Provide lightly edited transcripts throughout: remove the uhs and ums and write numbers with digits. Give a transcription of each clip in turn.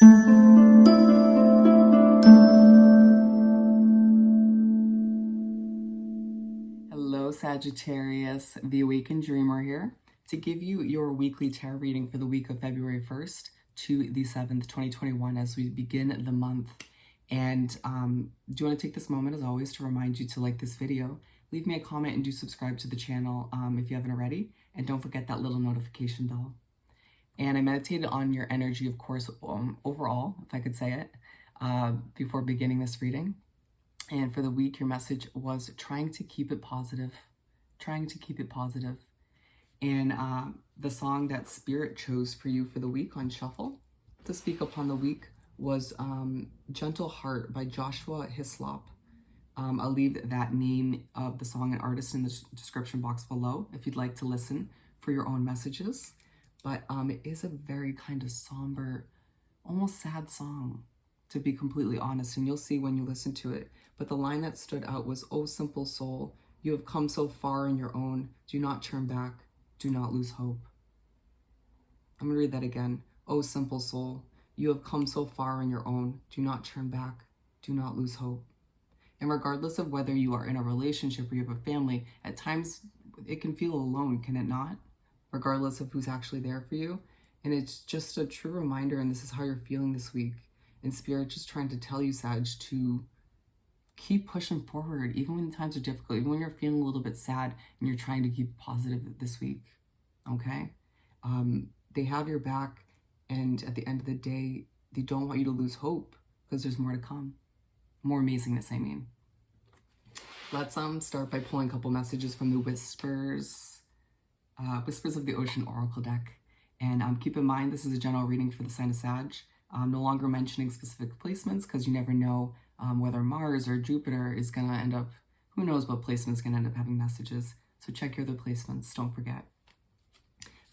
Hello, Sagittarius, the Awakened Dreamer here to give you your weekly tarot reading for the week of February 1st to the 7th, 2021 as we begin the month. And do want to take this moment, as always, to remind you to like this video, leave me a comment, and do subscribe to the channel if you haven't already. And don't forget that little notification bell. And I meditated on your energy, of course, overall, if I could say it, before beginning this reading. And for the week, your message was trying to keep it positive, trying to keep it positive. And the song that Spirit chose for you for the week on Shuffle to speak upon the week was Gentle Heart by Joshua Hyslop. I'll leave that name of the song and artist in the description box below if you'd like to listen for your own messages. But it is a very kind of somber, almost sad song, to be completely honest, and you'll see when you listen to it. But the line that stood out was, "Oh, simple soul, you have come so far on your own. Do not turn back. Do not lose hope." I'm going to read that again. "Oh, simple soul, you have come so far on your own. Do not turn back. Do not lose hope." And regardless of whether you are in a relationship or you have a family, at times it can feel alone, can it not? Regardless of who's actually there for you. And it's just a true reminder, and this is how you're feeling this week. And Spirit just trying to tell you, Sag, to keep pushing forward, even when times are difficult, even when you're feeling a little bit sad and you're trying to keep positive this week, okay? They have your back, and at the end of the day, they don't want you to lose hope because there's more to come. More amazingness, I mean. Let's start by pulling a couple messages from the Whispers of the Ocean Oracle deck. And keep in mind, this is a general reading for the sign of Sag. No longer mentioning specific placements because you never know whether Mars or Jupiter is going to end up, who knows what placement is going to end up having messages. So check your other placements, don't forget.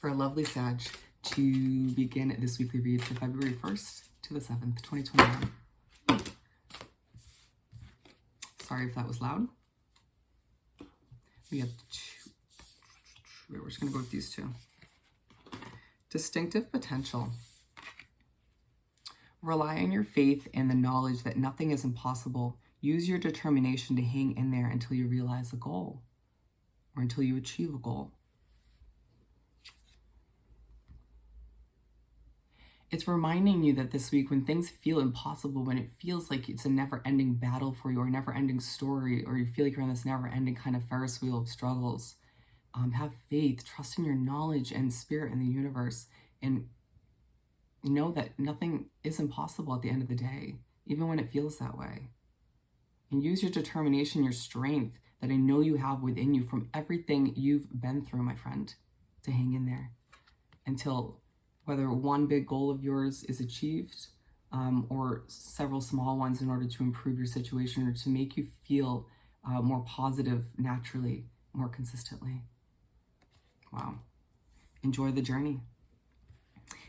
For a lovely Sag to begin this weekly read for February 1st to the 7th, 2021. Sorry if that was loud. We have two. We're just going to go with these two. Distinctive potential. Rely on your faith and the knowledge that nothing is impossible. Use your determination to hang in there until you realize a goal or until you achieve a goal. It's reminding you that this week, when things feel impossible, when it feels like it's a never-ending battle for you or a never-ending story, or you feel like you're on this never-ending kind of Ferris wheel of struggles, have faith, trust in your knowledge and spirit in the universe, and know that nothing is impossible at the end of the day, even when it feels that way. And use your determination, your strength that I know you have within you from everything you've been through, my friend, to hang in there until whether one big goal of yours is achieved or several small ones in order to improve your situation or to make you feel more positive naturally, more consistently. Wow. Enjoy the journey.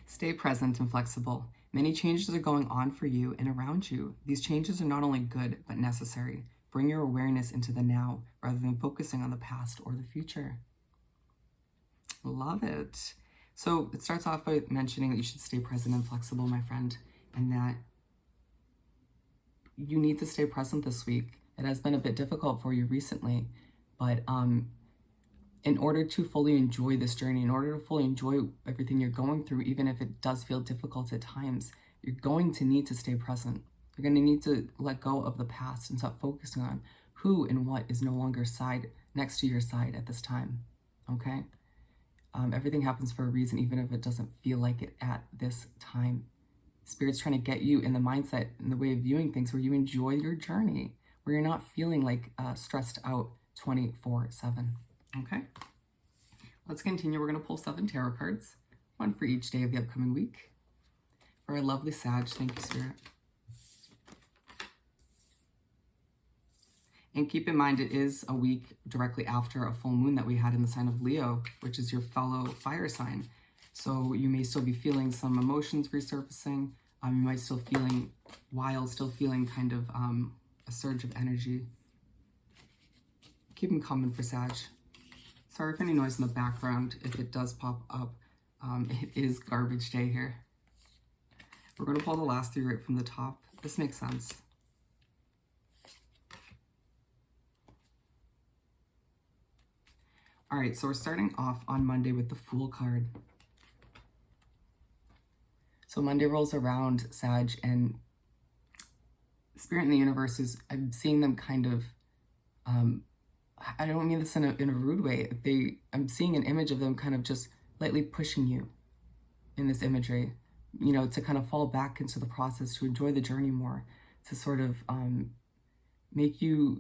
Stay present and flexible. Many changes are going on for you and around you. These changes are not only good, but necessary. Bring your awareness into the now rather than focusing on the past or the future. Love it. So it starts off by mentioning that you should stay present and flexible, my friend, and that you need to stay present this week. It has been a bit difficult for you recently, but in order to fully enjoy this journey, in order to fully enjoy everything you're going through, even if it does feel difficult at times, you're going to need to stay present. You're going to need to let go of the past and stop focusing on who and what is no longer next to your side at this time, okay? Everything happens for a reason, even if it doesn't feel like it at this time. Spirit's trying to get you in the mindset, in the way of viewing things, where you enjoy your journey, where you're not feeling like stressed out 24/7. Okay, let's continue. We're going to pull 7 tarot cards, one for each day of the upcoming week. For our lovely Sag, thank you, Spirit. And keep in mind, it is a week directly after a full moon that we had in the sign of Leo, which is your fellow fire sign. So you may still be feeling some emotions resurfacing. You might still feeling kind of a surge of energy. Keep them coming for Sag. Sorry for any noise in the background if it does pop up. It is garbage day here. We're going to pull the last three right from the top. This makes sense. All right, so we're starting off on Monday with the Fool card. So Monday rolls around, Sag, and Spirit in the universe is, I'm seeing them kind of, I don't mean this in a rude way. I'm seeing an image of them kind of just lightly pushing you in this imagery, you know, to kind of fall back into the process, to enjoy the journey more, to sort of make you,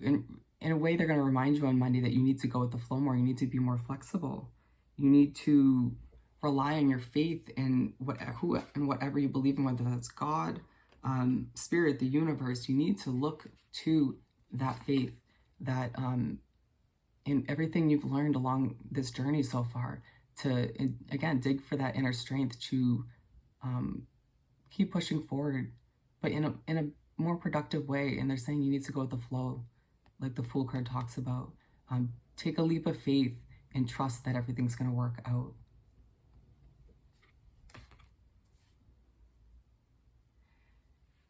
in a way, they're going to remind you on Monday that you need to go with the flow more. You need to be more flexible. You need to rely on your faith in whatever you believe in, whether that's God, Spirit, the universe. You need to look to that faith, that in everything you've learned along this journey so far, to, again, dig for that inner strength to keep pushing forward, but in a more productive way. And they're saying you need to go with the flow, like the Fool card talks about. Take a leap of faith and trust that everything's going to work out.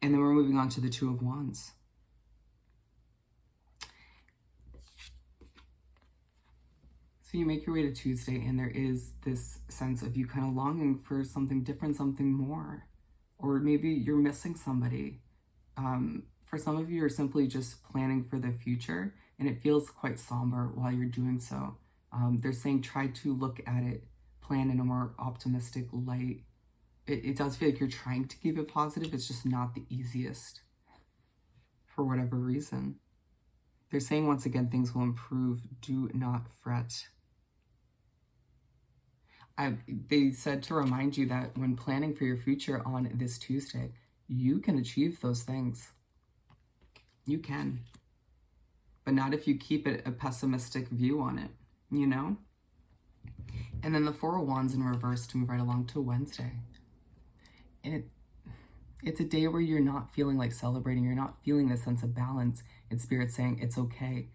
And then we're moving on to the Two of Wands. So you make your way to Tuesday, and there is this sense of you kind of longing for something different, something more. Or maybe you're missing somebody. For some of you, you're simply just planning for the future, and it feels quite somber while you're doing so. They're saying try to look at it, plan in a more optimistic light. It does feel like you're trying to keep it positive. It's just not the easiest for whatever reason. They're saying, once again, things will improve. Do not fret. They said to remind you that when planning for your future on this Tuesday, you can achieve those things. You can. But not if you keep it a pessimistic view on it, you know? And then the Four of Wands in reverse to move right along to Wednesday. And it's a day where you're not feeling like celebrating. You're not feeling this sense of balance. And Spirit saying it's okay.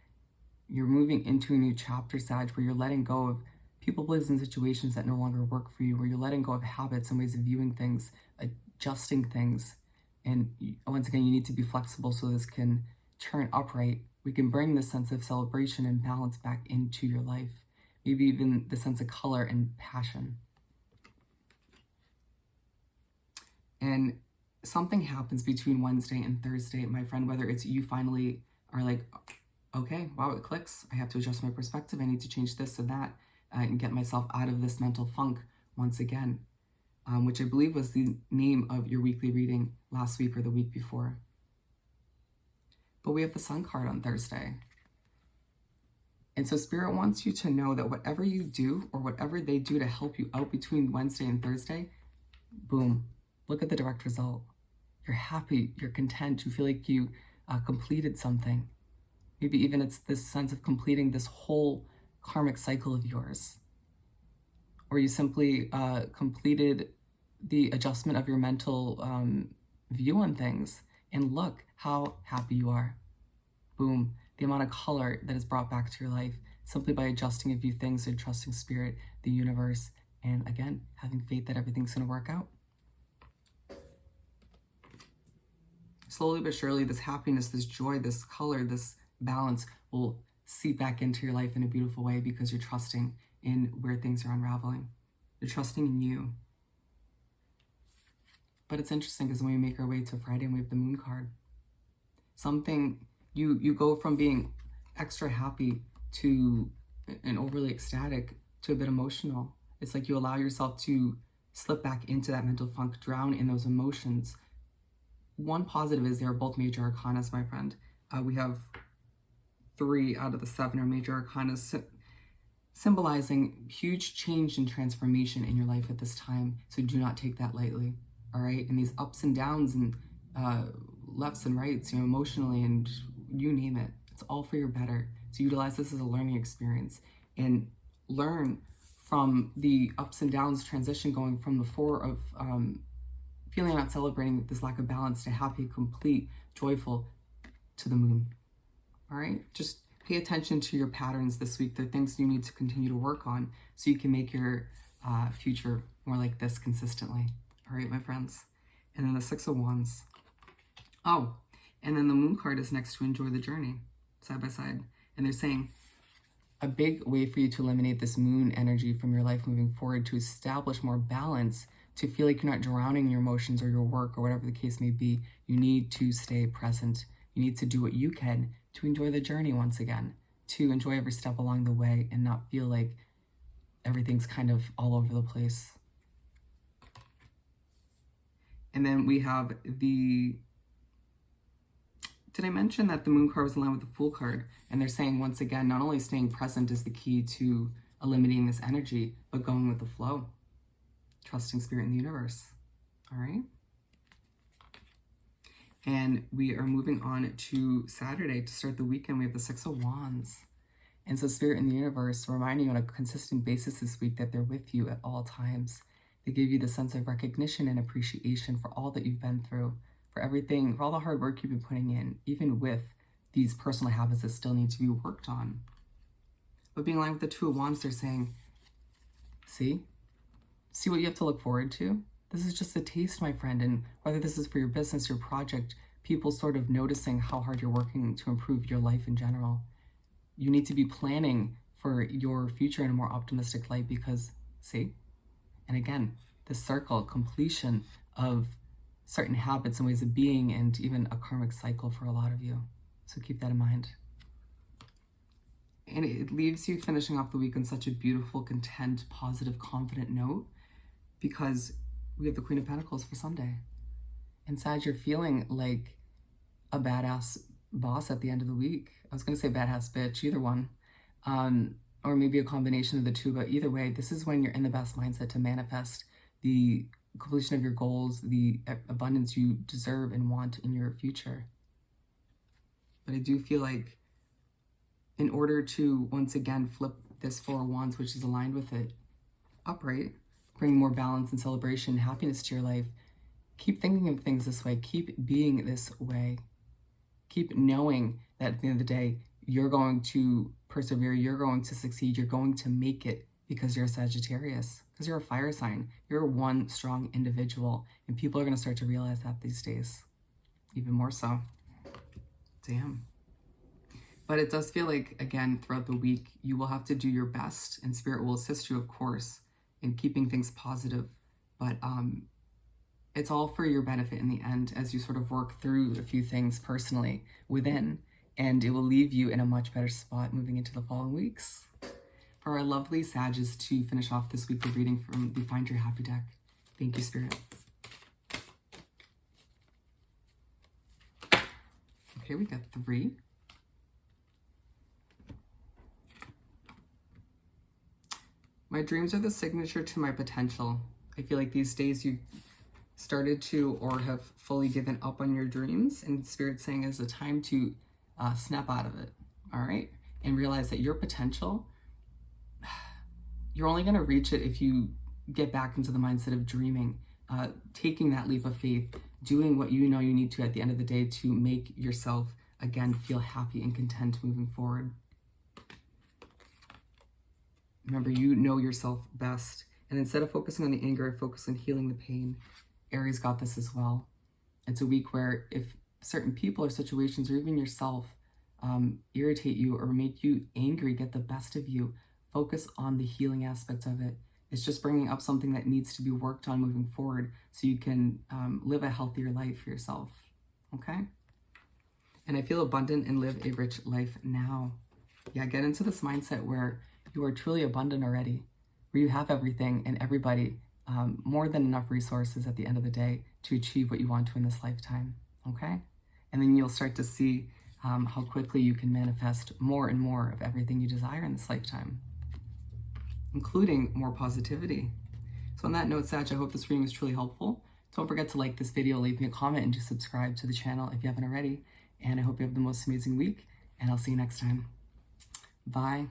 You're moving into a new chapter, Sag, where you're letting go of people, places, and situations that no longer work for you, where you're letting go of habits and ways of viewing things, adjusting things. And once again, you need to be flexible so this can turn upright. We can bring this sense of celebration and balance back into your life. Maybe even the sense of color and passion. And something happens between Wednesday and Thursday, my friend, whether it's you finally are like, okay, wow, it clicks. I have to adjust my perspective. I need to change this or that and get myself out of this mental funk once again, which I believe was the name of your weekly reading last week or the week before. But we have the Sun card on Thursday. And so Spirit wants you to know that whatever you do or whatever they do to help you out between Wednesday and Thursday, boom, look at the direct result. You're happy, you're content, you feel like you completed something. Maybe even it's this sense of completing this whole karmic cycle of yours. Or you simply completed the adjustment of your mental view on things. And look how happy you are. Boom. The amount of color that is brought back to your life simply by adjusting a few things and trusting Spirit, the universe, and again, having faith that everything's going to work out. Slowly but surely, this happiness, this joy, this color, this balance will seep back into your life in a beautiful way because you're trusting in where things are unraveling. You're trusting in you. But it's interesting because when we make our way to Friday and we have the Moon card, something, you go from being extra happy to and overly ecstatic to a bit emotional. It's like you allow yourself to slip back into that mental funk, drown in those emotions. One positive is they're both major arcanas, my friend. We have 3 out of the 7 are major arcanas, symbolizing huge change and transformation in your life at this time. So do not take that lightly, all right? And these ups and downs and lefts and rights, you know, emotionally and you name it, it's all for your better. So utilize this as a learning experience and learn from the ups and downs transition, going from the 4 of feeling not celebrating this lack of balance to happy, complete, joyful to the Moon. All right, just pay attention to your patterns this week. There are things you need to continue to work on so you can make your future more like this consistently. All right, my friends. and then the Six of Wands. Oh, and then the Moon card is next to enjoy the journey, side by side. And they're saying a big way for you to eliminate this moon energy from your life moving forward, to establish more balance, to feel like you're not drowning in your emotions or your work or whatever the case may be, you need to stay present. You need to do what you can to enjoy the journey once again, to enjoy every step along the way and not feel like everything's kind of all over the place. And then we have the, did I mention that the Moon card was in line with the Fool card? And they're saying, once again, not only staying present is the key to eliminating this energy, but going with the flow. Trusting Spirit in the universe. All right? And we are moving on to Saturday to start the weekend. We have the Six of Wands. And so Spirit in the universe reminding you on a consistent basis this week that they're with you at all times. They give you the sense of recognition and appreciation for all that you've been through, for everything, for all the hard work you've been putting in, even with these personal habits that still need to be worked on. But being aligned with the Two of Wands, they're saying, see what you have to look forward to? This is just a taste, my friend, and whether this is for your business or project, people sort of noticing how hard you're working to improve your life in general. You need to be planning for your future in a more optimistic light because, see? And again, the circle, completion of certain habits and ways of being, and even a karmic cycle for a lot of you. So keep that in mind. And it leaves you finishing off the week on such a beautiful, content, positive, confident note, because we have the Queen of Pentacles for Sunday. And Sag, you're feeling like a badass boss at the end of the week. I was going to say badass bitch, either one. Or maybe a combination of the two, but either way, this is when you're in the best mindset to manifest the completion of your goals, the abundance you deserve and want in your future. But I do feel like in order to, once again, flip this Four of Wands, which is aligned with it, upright, bring more balance and celebration and happiness to your life, keep thinking of things this way. Keep being this way. Keep knowing that at the end of the day, you're going to persevere, you're going to succeed, you're going to make it because you're a Sagittarius, because you're a fire sign. You're one strong individual, and people are going to start to realize that these days, even more so. Damn. But it does feel like, again, throughout the week, you will have to do your best, and Spirit will assist you, of course, in keeping things positive. But it's all for your benefit in the end as you sort of work through a few things personally within, and it will leave you in a much better spot moving into the following weeks. For our lovely Sages to finish off this weekly reading from the Find Your Happy deck. Thank you, Spirit. Okay, we got 3. My dreams are the signature to my potential. I feel like these days you started to or have fully given up on your dreams, and Spirit's saying it's a time to snap out of it, all right? And realize that your potential, you're only going to reach it if you get back into the mindset of dreaming, taking that leap of faith, doing what you know you need to at the end of the day to make yourself, again, feel happy and content moving forward. Remember, you know yourself best. And instead of focusing on the anger, focus on healing the pain. Aries got this as well. It's a week where if certain people or situations or even yourself irritate you or make you angry, get the best of you, focus on the healing aspect of it. It's just bringing up something that needs to be worked on moving forward so you can live a healthier life for yourself, okay? And I feel abundant and live a rich life now. Yeah, get into this mindset where you are truly abundant already, where you have everything and everybody, more than enough resources at the end of the day to achieve what you want to in this lifetime, okay? And then you'll start to see how quickly you can manifest more and more of everything you desire in this lifetime, including more positivity. So on that note, Sag, I hope this reading was truly helpful. Don't forget to like this video, leave me a comment, and to subscribe to the channel if you haven't already. And I hope you have the most amazing week, and I'll see you next time. Bye.